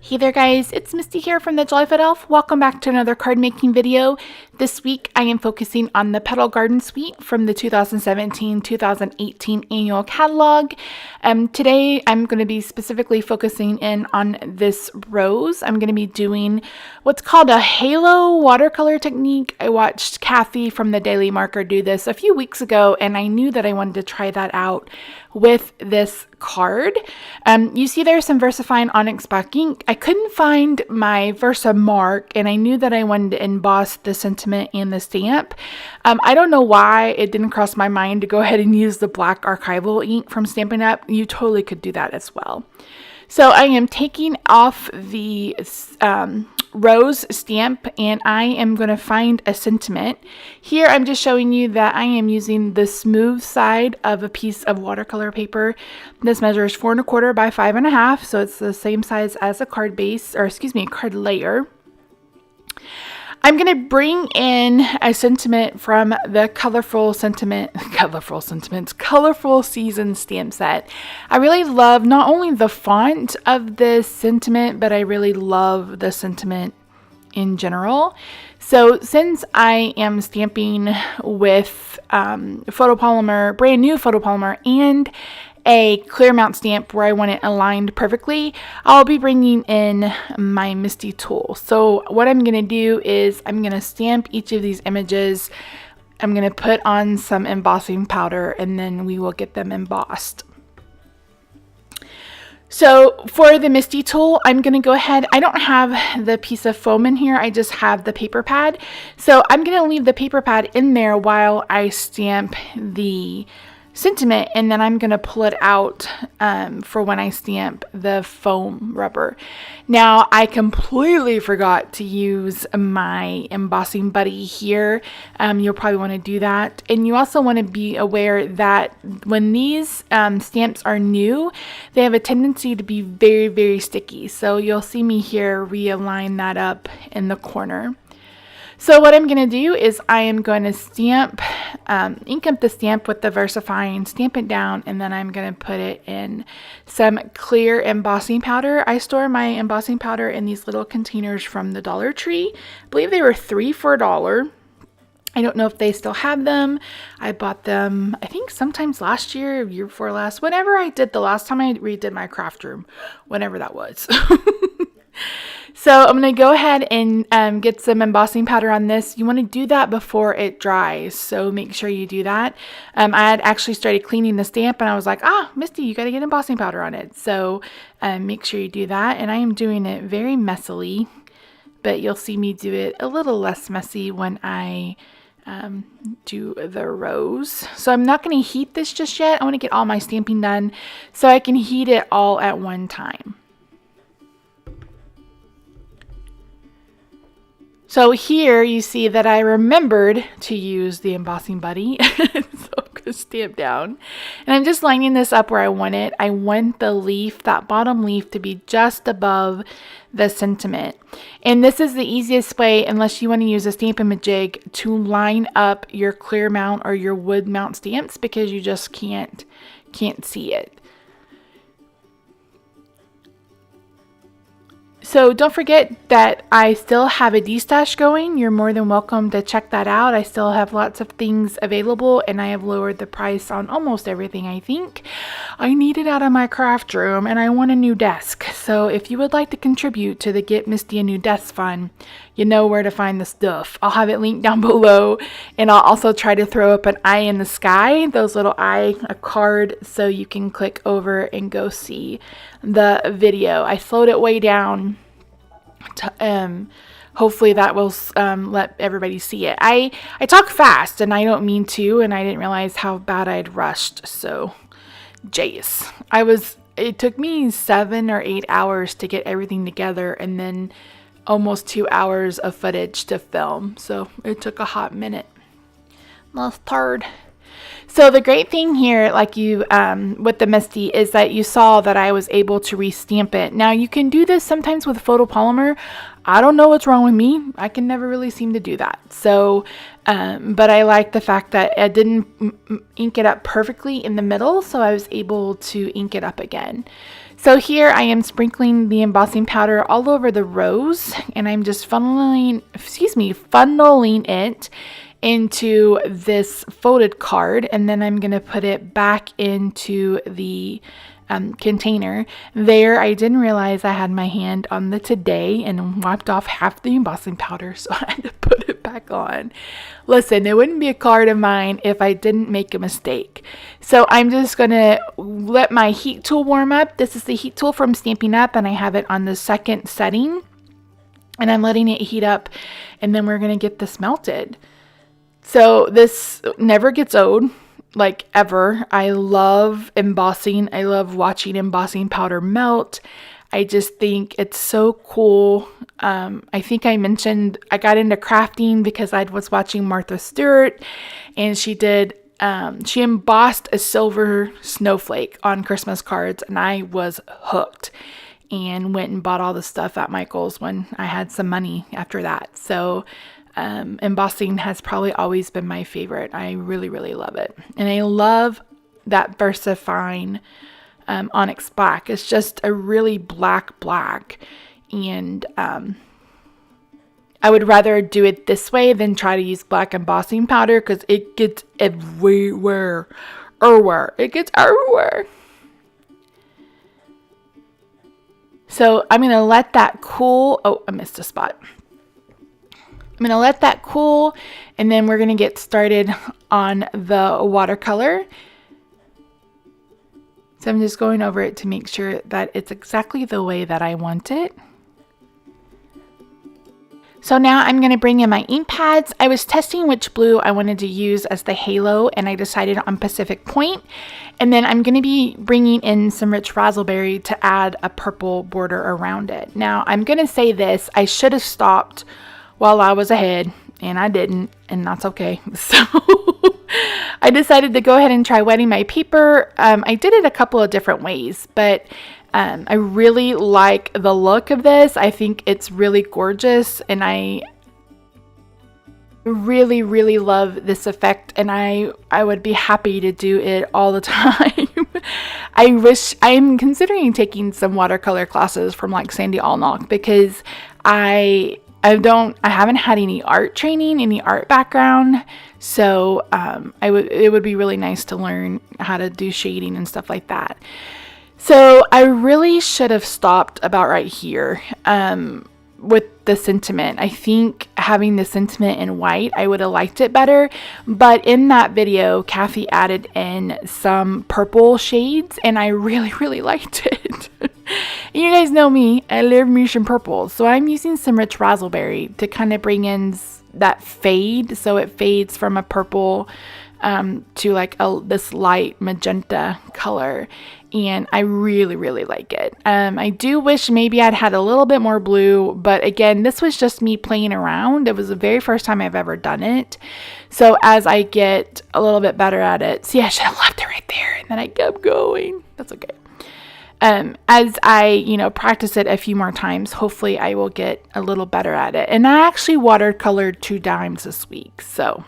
Hey there guys, it's Misty here from TheJollyFatElf. Welcome back to another card making video. This week I am focusing on the Petal Garden Suite from the 2017-2018 annual catalog. Today I'm going to be specifically focusing in on this rose. I'm going to be doing what's called a halo watercolor technique. I watched Kathy from the Daily Marker do this a few weeks ago and I knew that I wanted to try that out with this card. You see there's some VersaFine Onyx black ink. I couldn't find my Versa mark and I knew that I wanted to emboss the sentiment and the stamp. I don't know why it didn't cross my mind to go ahead and use the black archival ink from Stampin' Up. You totally could do that as well. So I am taking off the rose stamp and I am going to find a sentiment. Here I'm just showing you that I am using the smooth side of a piece of watercolor paper. This measures 4 1/4 by 5 1/2, so it's the same size as a card base, or excuse me, a card layer. I'm going to bring in a sentiment from the Colorful Season stamp set. I really love not only the font of this sentiment, but I really love the sentiment in general. So since I am stamping with photopolymer, brand new photopolymer, and a clear mount stamp where I want it aligned perfectly, I'll be bringing in my Misty tool. So what I'm going to do is I'm going to stamp each of these images. I'm going to put on some embossing powder and then we will get them embossed. So for the Misty tool, I'm going to go ahead. I don't have the piece of foam in here. I just have the paper pad. So I'm going to leave the paper pad in there while I stamp the sentiment, and then I'm going to pull it out for when I stamp the foam rubber. Now, I completely forgot to use my embossing buddy here. You'll probably want to do that. And you also want to be aware that when these stamps are new, they have a tendency to be very, very sticky. So you'll see me here realign that up in the corner. So what I'm going to do is I am going to stamp, ink up the stamp with the VersaFine, stamp it down, and then I'm going to put it in some clear embossing powder. I store my embossing powder in these little containers from the Dollar Tree. I believe they were 3 for $1. I don't know if they still have them. I bought them, I think sometimes last year, year before last, whenever I did the last time I redid my craft room, whenever that was. So I'm going to go ahead and get some embossing powder on this. You want to do that before it dries, so make sure you do that. I had actually started cleaning the stamp and I was like, Misty, you got to get embossing powder on it. So make sure you do that. And I am doing it very messily, but you'll see me do it a little less messy when I do the rose. So I'm not going to heat this just yet. I want to get all my stamping done so I can heat it all at one time. So here you see that I remembered to use the embossing buddy. So I'm going to stamp down. And I'm just lining this up where I want it. I want the leaf, that bottom leaf, to be just above the sentiment. And this is the easiest way, unless you want to use a Stamp-A-Majig, to line up your clear mount or your wood mount stamps because you just can't see it. So don't forget that I still have a D-stash going. You're more than welcome to check that out. I still have lots of things available and I have lowered the price on almost everything, I think. I need it out of my craft room and I want a new desk. So if you would like to contribute to the Get Misty a New Desk Fund, you know where to find the stuff. I'll have it linked down below, and I'll also try to throw up an eye in the sky, those little eye, a card, so you can click over and go see the video. I slowed it way down to, hopefully that will let everybody see it. I talk fast and I don't mean to, and I didn't realize how bad I'd rushed. So jace, it took me 7 or 8 hours to get everything together and then almost 2 hours of footage to film. So it took a hot minute. Last third. So the great thing here, like you with the Misty, is that you saw that I was able to restamp it. Now you can do this sometimes with photopolymer. I don't know what's wrong with me. I can never really seem to do that. So, but I like the fact that I didn't ink it up perfectly in the middle, so I was able to ink it up again. So here I am sprinkling the embossing powder all over the rose, and I'm just funneling it into this folded card, and then I'm going to put it back into the container. There, I didn't realize I had my hand on the today and wiped off half the embossing powder, so I had to put it back on. Listen, it wouldn't be a card of mine if I didn't make a mistake. So I'm just going to let my heat tool warm up. This is the heat tool from Stampin' Up, and I have it on the second setting, and I'm letting it heat up, and then we're going to get this melted. So this never gets old, like ever. I love embossing. I love watching embossing powder melt. I just think it's so cool. I think I mentioned I got into crafting because I was watching Martha Stewart, and she embossed a silver snowflake on Christmas cards, and I was hooked and went and bought all the stuff at Michael's when I had some money after that. So embossing has probably always been my favorite. I really, really love it. And I love that VersaFine Onyx Black. It's just a really black. And I would rather do it this way than try to use black embossing powder because it gets everywhere. It gets everywhere. So I'm going to let that cool. Oh, I missed a spot. I'm going to let that cool, and then we're going to get started on the watercolor. So I'm just going over it to make sure that it's exactly the way that I want it. So now I'm going to bring in my ink pads. I was testing which blue I wanted to use as the halo, and I decided on Pacific Point. And then I'm going to be bringing in some rich raspberry to add a purple border around it. Now I'm going to say this, I should have stopped while I was ahead, and I didn't, and that's okay. So I decided to go ahead and try wetting my paper. I did it a couple of different ways, but I really like the look of this. I think it's really gorgeous, and I really, really love this effect, and I would be happy to do it all the time. I'm considering taking some watercolor classes from like Sandy Allnock because I haven't had any art training, any art background, so it would be really nice to learn how to do shading and stuff like that. So I really should have stopped about right here with the sentiment. I think having the sentiment in white, I would have liked it better, but in that video, Kathy added in some purple shades, and I really, really liked it. You guys know me, I love me some purple, so I'm using some rich raspberry to kind of bring in that fade, so it fades from a purple to like this light magenta color, and I really, really like it. I do wish maybe I'd had a little bit more blue, but again, this was just me playing around. It was the very first time I've ever done it, so as I get a little bit better at it, see, I should have left it right there, and then I kept going. That's okay. As I, practice it a few more times, hopefully I will get a little better at it. And I actually watercolored 2 dimes this week, so.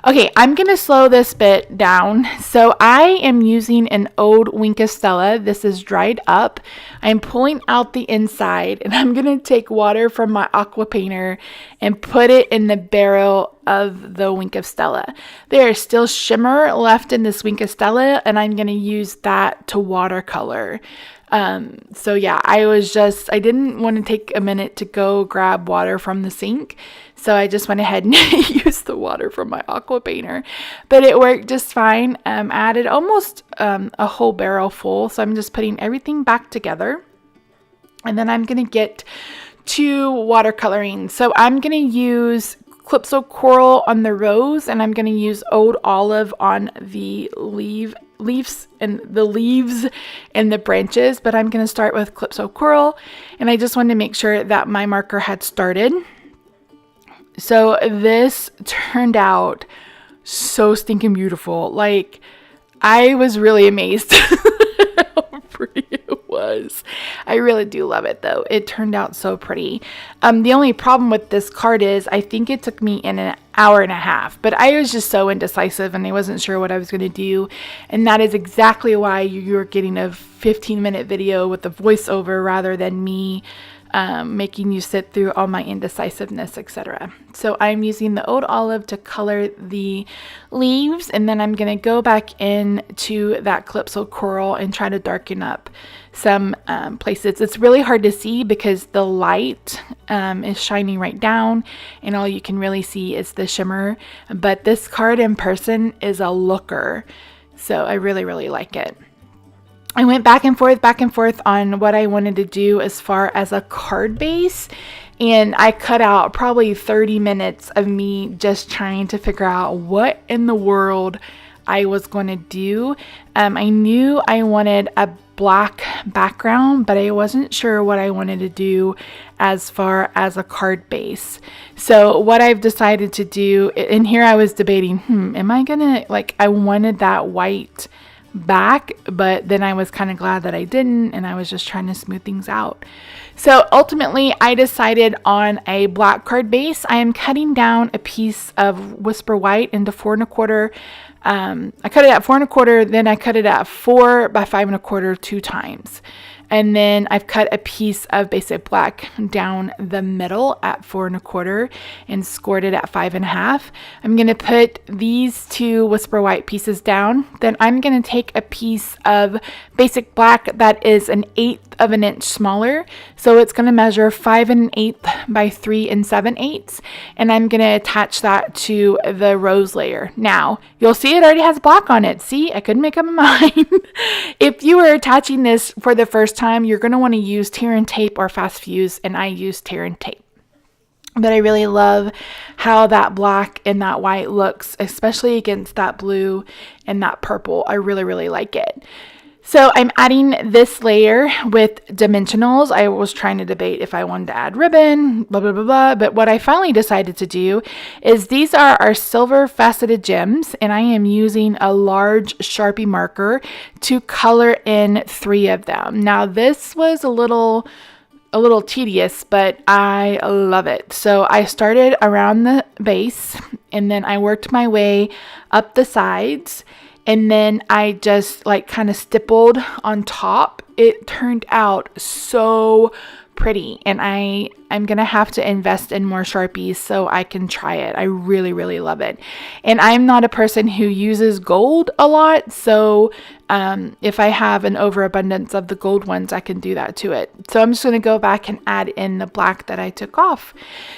Okay, I'm going to slow this bit down. So I am using an old Wink of Stella. This is dried up. I'm pulling out the inside, and I'm going to take water from my aqua painter and put it in the barrel of the Wink of Stella. There is still shimmer left in this Wink of Stella, and I'm going to use that to watercolor. So yeah, I didn't want to take a minute to go grab water from the sink. So I just went ahead and used the water from my aqua painter, but it worked just fine. Added almost a whole barrel full. So I'm just putting everything back together, and then I'm going to get to watercoloring. So I'm going to use Calypso Coral on the rose, and I'm going to use Old Olive on the leaves and the branches, but I'm going to start with Calypso Coral, and I just wanted to make sure that my marker had started. So this turned out so stinking beautiful. Like, I was really amazed how pretty it was. was. I really do love it though. It turned out so pretty. The only problem with this card is I think it took me an hour and a half, but I was just so indecisive and I wasn't sure what I was going to do. And that is exactly why you're getting a 15-minute video with a voiceover rather than me making you sit through all my indecisiveness, etc. So I'm using the Oud Olive to color the leaves, and then I'm going to go back in to that Calypso Coral and try to darken up some places. It's really hard to see because the light is shining right down and all you can really see is the shimmer, but this card in person is a looker, so I really, really like it. I went back and forth on what I wanted to do as far as a card base, and I cut out probably 30 minutes of me just trying to figure out what in the world I was going to do. I knew I wanted a black background, but I wasn't sure what I wanted to do as far as a card base. So what I've decided to do, and here I was debating, am I gonna, like, I wanted that white back, but then I was kind of glad that I didn't, and I was just trying to smooth things out. So ultimately I decided on a black card base. I am cutting down a piece of Whisper White into 4 1/4. I cut it at 4 1/4, then I cut it at 4 by 5 1/4 2 times. And then I've cut a piece of Basic Black down the middle at 4 1/4 and scored it at 5 1/2. I'm going to put these 2 Whisper White pieces down. Then I'm going to take a piece of Basic Black that is 1/8 of an inch smaller. So it's going to measure 5 1/8 by 3 7/8. And I'm going to attach that to the rose layer. Now, you'll see it already has black on it. See, I couldn't make up my mind. If you were attaching this for the first time, you're going to want to use tear and tape or fast fuse, and I use tear and tape. But I really love how that black and that white looks, especially against that blue and that purple. I really, really like it. So I'm adding this layer with dimensionals. I was trying to debate if I wanted to add ribbon, blah, blah, blah, blah. But what I finally decided to do is these are our silver faceted gems, and I am using a large Sharpie marker to color in 3 of them. Now this was a little tedious, but I love it. So I started around the base, and then I worked my way up the sides, and then I just like kind of stippled on top. It turned out so pretty, and I'm gonna have to invest in more Sharpies so I can try it. I really, really love it. And I'm not a person who uses gold a lot, so if I have an overabundance of the gold ones, I can do that to it. So I'm just gonna go back and add in the black that I took off.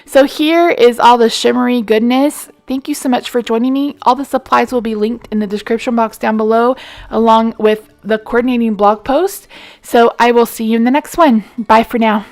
So here is all the shimmery goodness. Thank you so much for joining me. All the supplies will be linked in the description box down below, along with the coordinating blog post. So I will see you in the next one. Bye for now.